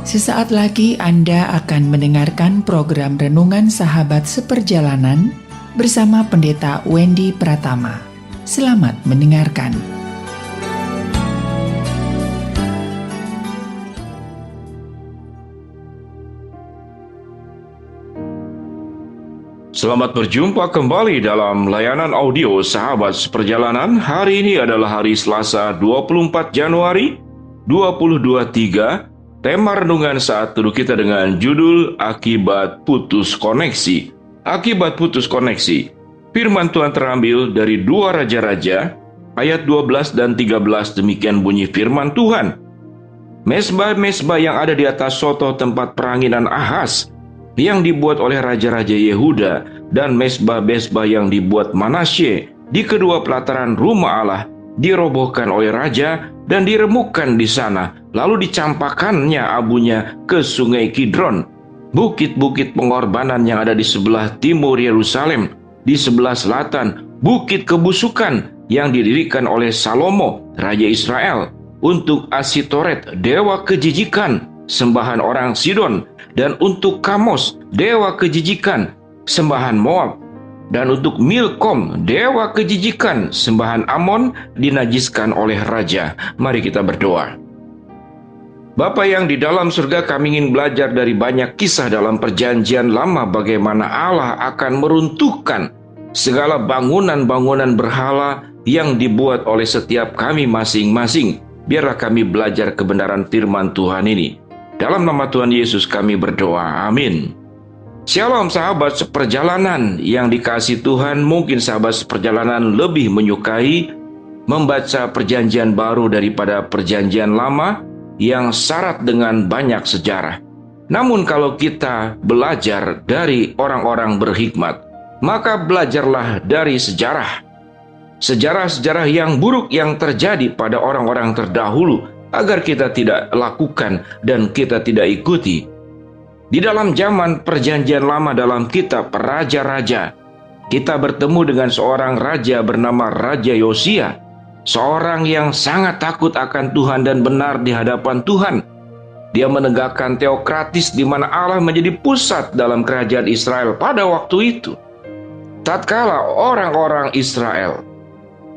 Sesaat lagi Anda akan mendengarkan program Renungan Sahabat Seperjalanan bersama Pendeta Wendy Pratama. Selamat mendengarkan. Selamat berjumpa kembali dalam layanan audio Sahabat Seperjalanan. Hari ini adalah hari Selasa 24 Januari 2023. Tema renungan saat teduh kita dengan judul Akibat Putus Koneksi. Akibat putus koneksi. Firman Tuhan terambil dari 2 Raja-Raja ayat 12 dan 13. Demikian bunyi firman Tuhan. Mezbah-mezbah yang ada di atas soto tempat peranginan Ahaz yang dibuat oleh raja-raja Yehuda dan mezbah-mezbah yang dibuat Manasye di kedua pelataran rumah Allah dirobohkan oleh raja dan diremukkan di sana, lalu dicampakkannya abunya ke sungai Kidron. Bukit-bukit pengorbanan yang ada di sebelah timur Yerusalem, di sebelah selatan, bukit kebusukan yang didirikan oleh Salomo, Raja Israel, untuk Asitoret, dewa kejijikan, sembahan orang Sidon, dan untuk Kamos, dewa kejijikan, sembahan Moab, dan untuk Milkom, dewa kejijikan, sembahan Amon, dinajiskan oleh raja. Mari kita berdoa. Bapa yang di dalam surga, kami ingin belajar dari banyak kisah dalam perjanjian lama bagaimana Allah akan meruntuhkan segala bangunan-bangunan berhala yang dibuat oleh setiap kami masing-masing. Biarlah kami belajar kebenaran firman Tuhan ini. Dalam nama Tuhan Yesus kami berdoa. Amin. Shalom sahabat seperjalanan yang dikasihi Tuhan. Mungkin sahabat seperjalanan lebih menyukai membaca perjanjian baru daripada perjanjian lama yang syarat dengan banyak sejarah. Namun kalau kita belajar dari orang-orang berhikmat, maka belajarlah dari sejarah. Sejarah-sejarah yang buruk yang terjadi pada orang-orang terdahulu agar kita tidak lakukan dan kita tidak ikuti. Di dalam zaman perjanjian lama dalam kitab Raja-Raja, kita bertemu dengan seorang raja bernama Raja Yosia, seorang yang sangat takut akan Tuhan dan benar di hadapan Tuhan. Dia menegakkan teokratis di mana Allah menjadi pusat dalam kerajaan Israel pada waktu itu. Tatkala orang-orang Israel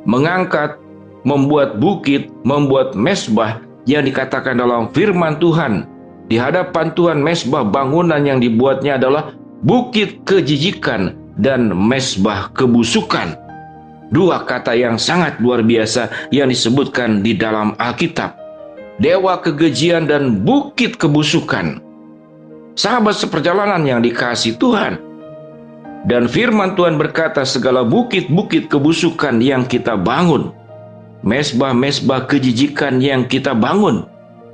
mengangkat, membuat bukit, membuat mezbah yang dikatakan dalam firman Tuhan, di hadapan Tuhan mezbah bangunan yang dibuatnya adalah bukit kejijikan dan mezbah kebusukan. Dua kata yang sangat luar biasa yang disebutkan di dalam Alkitab. Dewa kekejian dan bukit kebusukan. Sahabat seperjalanan yang dikasihi Tuhan. Dan firman Tuhan berkata segala bukit-bukit kebusukan yang kita bangun, mezbah-mezbah kejijikan yang kita bangun,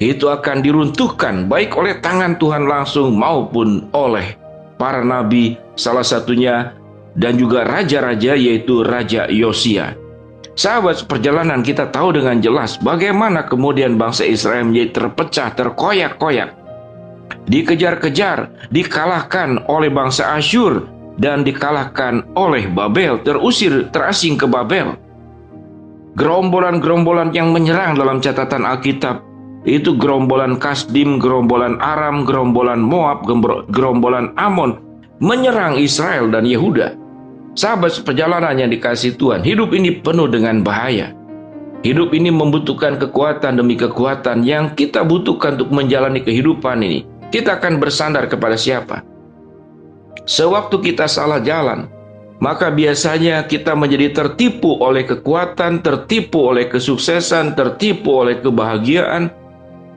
itu akan diruntuhkan baik oleh tangan Tuhan langsung maupun oleh para nabi, salah satunya dan juga raja-raja yaitu Raja Yosia. Sahabat seperjalanan, kita tahu dengan jelas bagaimana kemudian bangsa Israel menjadi terpecah, terkoyak-koyak, dikejar-kejar, dikalahkan oleh bangsa Asyur dan dikalahkan oleh Babel, terusir, terasing ke Babel. Gerombolan-gerombolan yang menyerang dalam catatan Alkitab itu gerombolan Kasdim, gerombolan Aram, gerombolan Moab, gerombolan Amon menyerang Israel dan Yehuda. Sahabat seperjalanan yang dikasihi Tuhan, hidup ini penuh dengan bahaya. Hidup ini membutuhkan kekuatan demi kekuatan yang kita butuhkan untuk menjalani kehidupan ini. Kita akan bersandar kepada siapa? Sewaktu kita salah jalan, maka biasanya kita menjadi tertipu oleh kekuatan, tertipu oleh kesuksesan, tertipu oleh kebahagiaan,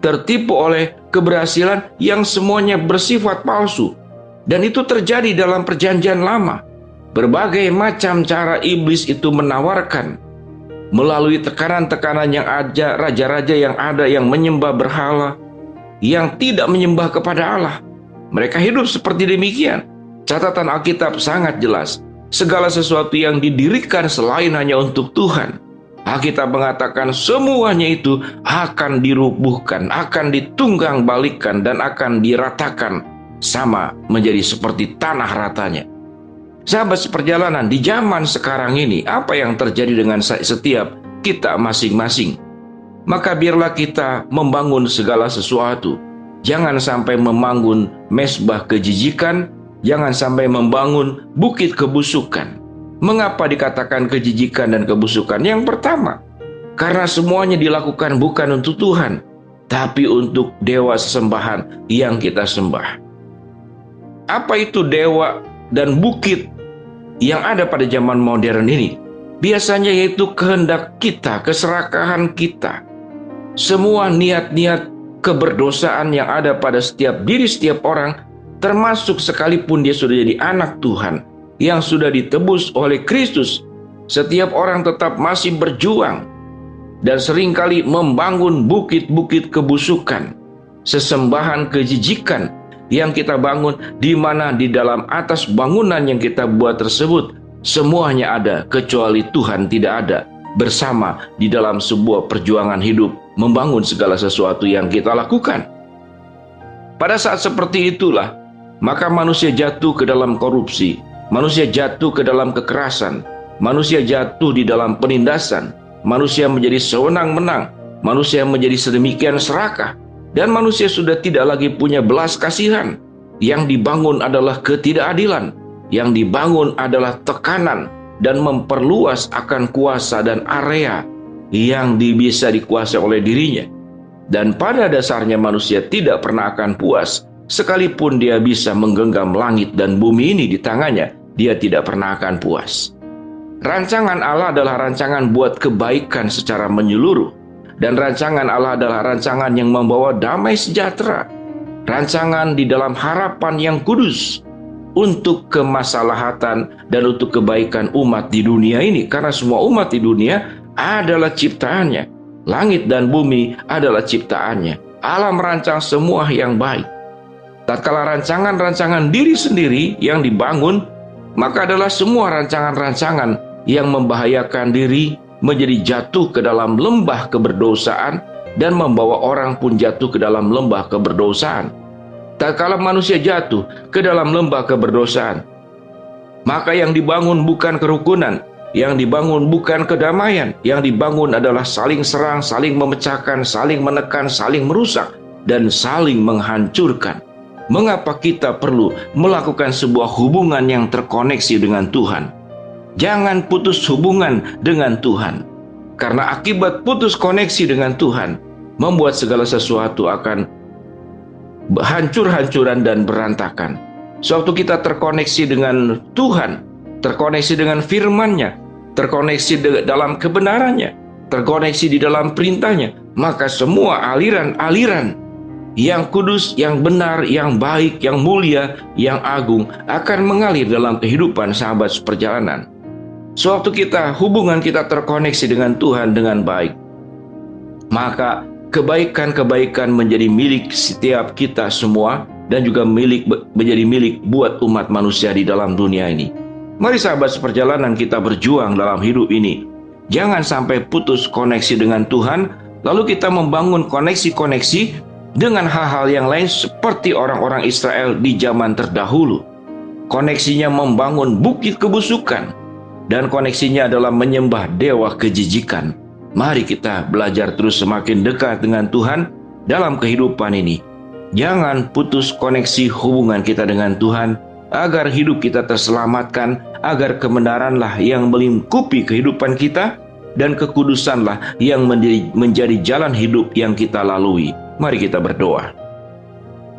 tertipu oleh keberhasilan yang semuanya bersifat palsu. Dan itu terjadi dalam perjanjian lama. Berbagai macam cara iblis itu menawarkan melalui tekanan-tekanan yang ada, raja-raja yang ada yang menyembah berhala, yang tidak menyembah kepada Allah. Mereka hidup seperti demikian. Catatan Alkitab sangat jelas. Segala sesuatu yang didirikan selain hanya untuk Tuhan, Alkitab mengatakan semuanya itu akan dirubuhkan, akan ditunggang balikan, dan akan diratakan sama menjadi seperti tanah ratanya. Sahabat seperjalanan, di zaman sekarang ini, apa yang terjadi dengan setiap kita masing-masing? Maka biarlah kita membangun segala sesuatu. Jangan sampai membangun mezbah kejijikan, jangan sampai membangun bukit kebusukan. Mengapa dikatakan kejijikan dan kebusukan? Yang pertama, karena semuanya dilakukan bukan untuk Tuhan, tapi untuk dewa sesembahan yang kita sembah. Apa itu dewa dan bukit yang ada pada zaman modern ini? Biasanya yaitu kehendak kita, keserakahan kita. Semua niat-niat keberdosaan yang ada pada setiap diri setiap orang, termasuk sekalipun dia sudah jadi anak Tuhan, yang sudah ditebus oleh Kristus, setiap orang tetap masih berjuang dan seringkali membangun bukit-bukit kebusukan, sesembahan kejijikan yang kita bangun, di mana di dalam atas bangunan yang kita buat tersebut, semuanya ada kecuali Tuhan tidak ada bersama di dalam sebuah perjuangan hidup membangun segala sesuatu yang kita lakukan. Pada saat seperti itulah, maka manusia jatuh ke dalam korupsi, manusia jatuh ke dalam kekerasan, manusia jatuh di dalam penindasan, manusia menjadi sewenang-wenang, manusia menjadi sedemikian serakah, dan manusia sudah tidak lagi punya belas kasihan. Yang dibangun adalah ketidakadilan, yang dibangun adalah tekanan, dan memperluas akan kuasa dan area yang bisa dikuasai oleh dirinya. Dan pada dasarnya manusia tidak pernah akan puas, sekalipun dia bisa menggenggam langit dan bumi ini di tangannya, dia tidak pernah akan puas. Rancangan Allah adalah rancangan buat kebaikan secara menyeluruh, dan rancangan Allah adalah rancangan yang membawa damai sejahtera, rancangan di dalam harapan yang kudus, untuk kemaslahatan dan untuk kebaikan umat di dunia ini. Karena semua umat di dunia adalah ciptaannya. Langit dan bumi adalah ciptaannya. Allah merancang semua yang baik. Tatkala rancangan-rancangan diri sendiri yang dibangun, maka adalah semua rancangan-rancangan yang membahayakan diri menjadi jatuh ke dalam lembah keberdosaan dan membawa orang pun jatuh ke dalam lembah keberdosaan. Tatkala manusia jatuh ke dalam lembah keberdosaan, maka yang dibangun bukan kerukunan, yang dibangun bukan kedamaian, yang dibangun adalah saling serang, saling memecahkan, saling menekan, saling merusak, dan saling menghancurkan. Mengapa kita perlu melakukan sebuah hubungan yang terkoneksi dengan Tuhan? Jangan putus hubungan dengan Tuhan, karena akibat putus koneksi dengan Tuhan membuat segala sesuatu akan hancur-hancuran dan berantakan. Sewaktu kita terkoneksi dengan Tuhan, terkoneksi dengan firman-Nya, terkoneksi dalam kebenarannya, terkoneksi di dalam perintahnya, maka semua aliran-aliran yang kudus, yang benar, yang baik, yang mulia, yang agung akan mengalir dalam kehidupan sahabat seperjalanan. Sewaktu hubungan kita terkoneksi dengan Tuhan dengan baik, maka kebaikan-kebaikan menjadi milik setiap kita semua, dan juga menjadi milik buat umat manusia di dalam dunia ini. Mari sahabat seperjalanan kita berjuang dalam hidup ini. Jangan sampai putus koneksi dengan Tuhan, lalu kita membangun koneksi-koneksi dengan hal-hal yang lain seperti orang-orang Israel di zaman terdahulu. Koneksinya membangun bukit kebusukan, dan koneksinya adalah menyembah dewa kejijikan. Mari kita belajar terus semakin dekat dengan Tuhan dalam kehidupan ini. Jangan putus koneksi hubungan kita dengan Tuhan, agar hidup kita terselamatkan, agar kebenaranlah yang melingkupi kehidupan kita, dan kekudusanlah yang menjadi jalan hidup yang kita lalui. Mari kita berdoa.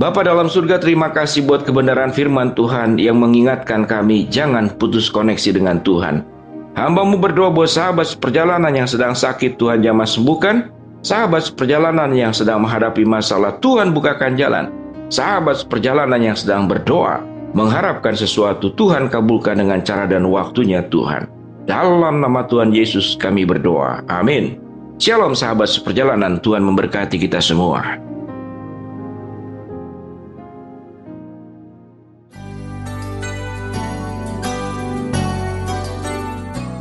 Bapa dalam surga, terima kasih buat kebenaran firman Tuhan yang mengingatkan kami jangan putus koneksi dengan Tuhan. Hamba-Mu berdoa buat sahabat seperjalanan yang sedang sakit, Tuhan jamah sembuhkan. Sahabat seperjalanan yang sedang menghadapi masalah, Tuhan bukakan jalan. Sahabat seperjalanan yang sedang berdoa, mengharapkan sesuatu, Tuhan kabulkan dengan cara dan waktunya Tuhan. Dalam nama Tuhan Yesus kami berdoa. Amin. Shalom sahabat seperjalanan, Tuhan memberkati kita semua.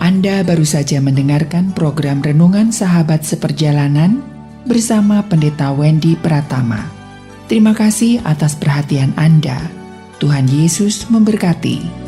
Anda baru saja mendengarkan program Renungan Sahabat Seperjalanan bersama Pendeta Wendy Pratama. Terima kasih atas perhatian Anda. Tuhan Yesus memberkati.